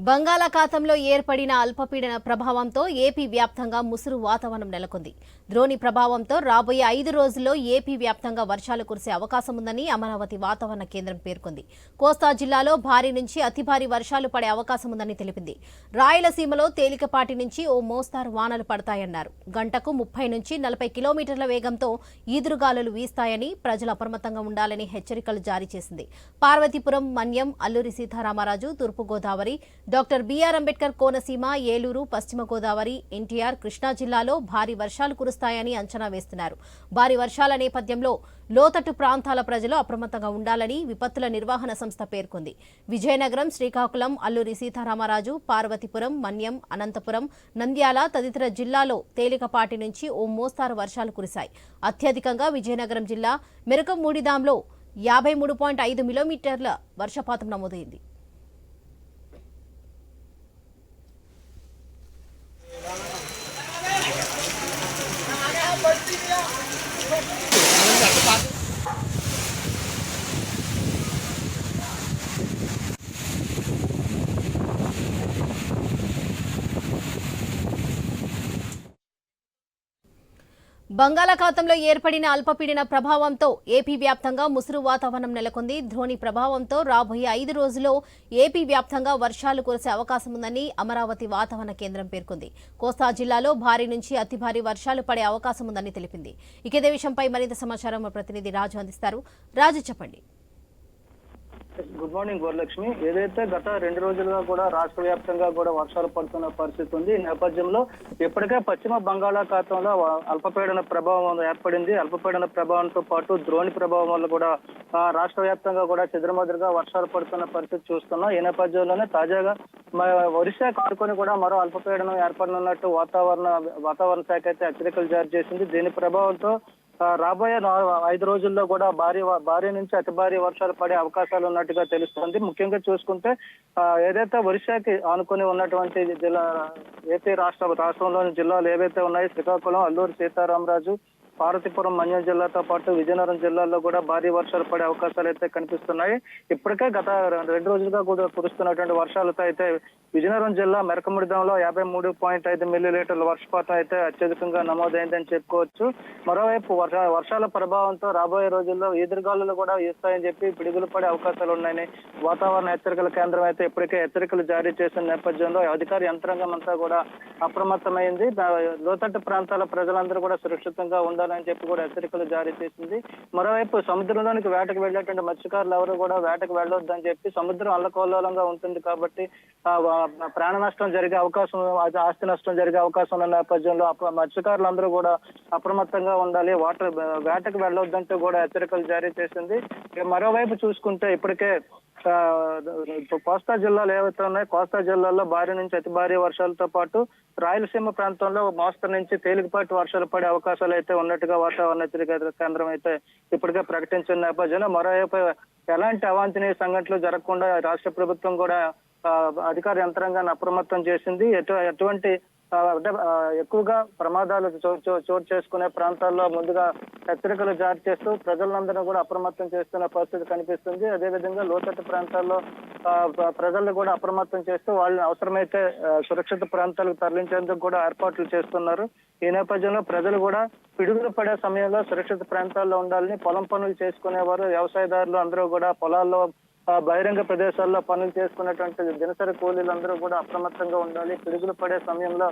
బంగాళాఖాతంలో ఏర్పడిన అల్పపీడన ప్రభావంతో ఏపీ వ్యాప్తంగా ముసురు వాతావరణం నెలకొంది. ద్రోణి ప్రభావంతో రాబోయే 5 రోజుల్లో ఏపీ వ్యాప్తంగా వర్షాలు కురిసే అవకాశం ఉందని అమరావతి వాతావరణ కేంద్రం పేర్కొంది. కోస్తా జిల్లాలో భారీ నుంచి అతి భారీ వర్షాలు పడే అవకాశం ఉందని తెలిపింది. రాయలసీమలో తేలికపాటి నుంచి ఓ మోస్తారు వానలు పడతాయన్నారు. గంటకు 30 నుంచి 40 కిలోమీటర్ల వేగంతో ఈదురుగాలులు వీస్తాయని, ప్రజలు అప్రమత్తంగా ఉండాలని హెచ్చరికలు జారీ చేసింది. పార్వతీపురం, మన్యం, అల్లూరి సీతారామరాజు, తూర్పుగోదావరి, డాక్టర్ బిఆర్ అంబేద్కర్ కోనసీమ, ఏలూరు, పశ్చిమ గోదావరి, ఎన్టీఆర్, కృష్ణా జిల్లాలో భారీ వర్షాలు కురుస్తాయని అంచనా వేస్తున్నారు. భారీ వర్షాల నేపథ్యంలో లోతట్టు ప్రాంతాల ప్రజలు అప్రమత్తంగా ఉండాలని విపత్తుల నిర్వహణ సంస్థ పేర్కొంది. విజయనగరం, శ్రీకాకుళం, అల్లూరి సీతారామరాజు, పార్వతీపురం, మన్యం, అనంతపురం, నంద్యాల తదితర జిల్లాలో తేలికపాటి నుంచి ఓ మోస్తారు వర్షాలు కురిశాయి. అత్యధికంగా విజయనగరం జిల్లా మెరకమూడిదాంలో 53.5 మిల్లీమీటర్ల వర్షపాతం నమోదైంది. బంగాళాఖాతంలో ఏర్పడిన అల్పపీడన ప్రభావంతో ఏపీ వ్యాప్తంగా ముసురు వాతావరణం నెలకొంది. ద్రోణి ప్రభావంతో రాబోయే 5 రోజుల్లో ఏపీ వ్యాప్తంగా వర్షాలు కురిసే అవకాశం ఉందని అమరావతి వాతావరణ కేంద్రం పేర్కొంది. కోస్తా జిల్లాలో భారీ నుంచి అతి భారీ వర్షాలు పడే అవకాశం ఉందని తెలిపింది. ఇదే విషయంపై మరింత సమాచారం మా ప్రతినిధి రాజు అందిస్తారు. రాజు, చెప్పండి. Good morning Goralakshmi. ఏదైతే గత 2 రోజులుగా కూడా రాష్ట్ర వ్యాప్తంగా కూడా వర్షాలు పడుతున్న పరిస్థితి ఉంది. ఈ నేపథ్యంలో ఇప్పటికే పశ్చిమ బంగాళాఖాతంలో అల్పపీడన ప్రభావం ఏర్పడింది. అల్పపీడన ప్రభావంతో పాటు ద్రోణి ప్రభావం వల్ల కూడా రాష్ట్ర వ్యాప్తంగా కూడా చెదురుమదురుగా వర్షాలు పడుతున్న పరిస్థితి చూస్తున్నాం. ఈ నేపథ్యంలోనే తాజాగా ఒడిశా కారుకొని కూడా మరో అల్పపీడనం ఏర్పడనున్నట్టు వాతావరణ శాఖ అయితే హెచ్చరికలు జారీ చేసింది. దీని ప్రభావంతో రాబోయే 5 రోజుల్లో కూడా భారీ నుంచి అతి భారీ వర్షాలు పడే అవకాశాలు ఉన్నట్టుగా తెలుస్తోంది. ముఖ్యంగా చూసుకుంటే ఏదైతే ఒడిశాకి ఆనుకొని ఉన్నటువంటి జిల్లా ఏపీ రాష్ట్రంలోని జిల్లాలు ఏవైతే ఉన్నాయో శ్రీకాకుళం, అల్లూరి సీతారామరాజు, పార్వతీపురం, మన్యం జిల్లాతో పాటు విజయనగరం జిల్లాల్లో కూడా భారీ వర్షాలు పడే అవకాశాలు అయితే కనిపిస్తున్నాయి. ఇప్పటికే గత 2 రోజులుగా కూడా కురుస్తున్నటువంటి వర్షాలతో అయితే విజయనగరం జిల్లా మెరకముడిదంలో 53.5 మిల్లీలీటర్ల వర్షపాతం అయితే అత్యధికంగా నమోదైందని చెప్పుకోవచ్చు. మరోవైపు వర్షాల ప్రభావంతో రాబోయే రోజుల్లో ఈదురుగాలులు కూడా వీస్తాయని చెప్పి పిడుగులు పడే అవకాశాలు ఉన్నాయని వాతావరణ హెచ్చరికల కేంద్రం అయితే ఇప్పటికే హెచ్చరికలు జారీ చేసిన నేపథ్యంలో అధికార యంత్రాంగం అంతా కూడా అప్రమత్తమైంది. లోతట్టు ప్రాంతాల ప్రజలందరూ కూడా సురక్షితంగా ఉండాలని చెప్పి కూడా హెచ్చరికలు జారీ చేసింది. మరోవైపు సముద్రంలోనికి వేటకు వెళ్ళేటువంటి మత్స్యకారులు ఎవరు కూడా వేటకు వెళ్ళొద్దని చెప్పి, సముద్రం అల్లకల్లోలంగా ఉంటుంది కాబట్టి ప్రాణ నష్టం జరిగే అవకాశం, ఆస్తి నష్టం జరిగే అవకాశం ఉన్న నేపథ్యంలో మత్స్యకారులందరూ కూడా అప్రమత్తంగా ఉండాలి, వేటకు వెళ్ళొద్దంటూ కూడా హెచ్చరికలు జారీ చేసింది. మరోవైపు చూసుకుంటే ఇప్పటికే కోస్తా జిల్లాలు ఏవైతే ఉన్నాయో కోస్తా జిల్లాల్లో భారీ నుంచి అతి భారీ వర్షాలతో పాటు రాయలసీమ ప్రాంతంలో మోస్తరు నుంచి తేలికపాటి వర్షాలు పడే అవకాశాలు అయితే ఉన్నట్టుగా వాతావరణ హెచ్చరిక కేంద్రం అయితే ఇప్పటికే ప్రకటించిన నేపథ్యంలో మరోవైపు ఎలాంటి అవాంఛనీయ సంఘటనలు జరగకుండా రాష్ట్ర ప్రభుత్వం కూడా అధికార యంత్రాంగాన్ని అప్రమత్తం చేసింది. ఎటువంటి ఎక్కువగా ప్రమాదాలు చోటు చేసుకునే ప్రాంతాల్లో ముందుగా హెచ్చరికలు జారీ చేస్తూ ప్రజలందరూ కూడా అప్రమత్తం చేస్తున్న పరిస్థితి కనిపిస్తుంది. అదేవిధంగా లోతట్టు ప్రాంతాల్లో ప్రజలను కూడా అప్రమత్తం చేస్తూ వాళ్ళని అవసరమైతే సురక్షిత ప్రాంతాలకు తరలించేందుకు కూడా ఏర్పాట్లు చేస్తున్నారు. ఈ నేపథ్యంలో ప్రజలు కూడా పిడుగులు పడే సమయంలో సురక్షిత ప్రాంతాల్లో ఉండాలని, పొలం పనులు చేసుకునేవారు, వ్యవసాయదారులు అందరూ కూడా పొలాల్లో బహిరంగ ప్రదేశాల్లో పనులు చేసుకున్నటువంటి దినసరి కూలీలందరూ కూడా అప్రమత్తంగా ఉండాలి. పిడుగులు పడే సమయంలో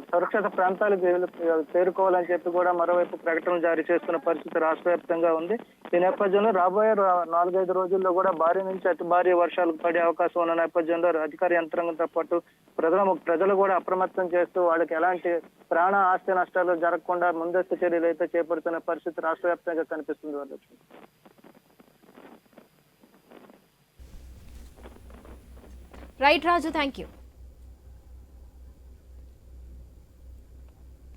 సురక్షిత ప్రాంతాలకు చేరుకోవాలని చెప్పి కూడా మరోవైపు ప్రకటనలు జారీ చేస్తున్న పరిస్థితి రాష్ట్ర వ్యాప్తంగా ఉంది. ఈ నేపథ్యంలో రాబోయే 4-5 రోజుల్లో కూడా భారీ నుంచి అతి భారీ వర్షాలు పడే అవకాశం ఉన్న నేపథ్యంలో అధికార యంత్రాంగంతో పాటు ప్రజలు కూడా అప్రమత్తం చేస్తూ వాళ్ళకి ఎలాంటి ప్రాణ ఆస్తి నష్టాలు జరగకుండా ముందస్తు చర్యలు అయితే చేపడుతున్న పరిస్థితి రాష్ట్ర వ్యాప్తంగా కనిపిస్తుంది. వాళ్ళకి రైట్ రాజు, థ్యాంక్ యూ.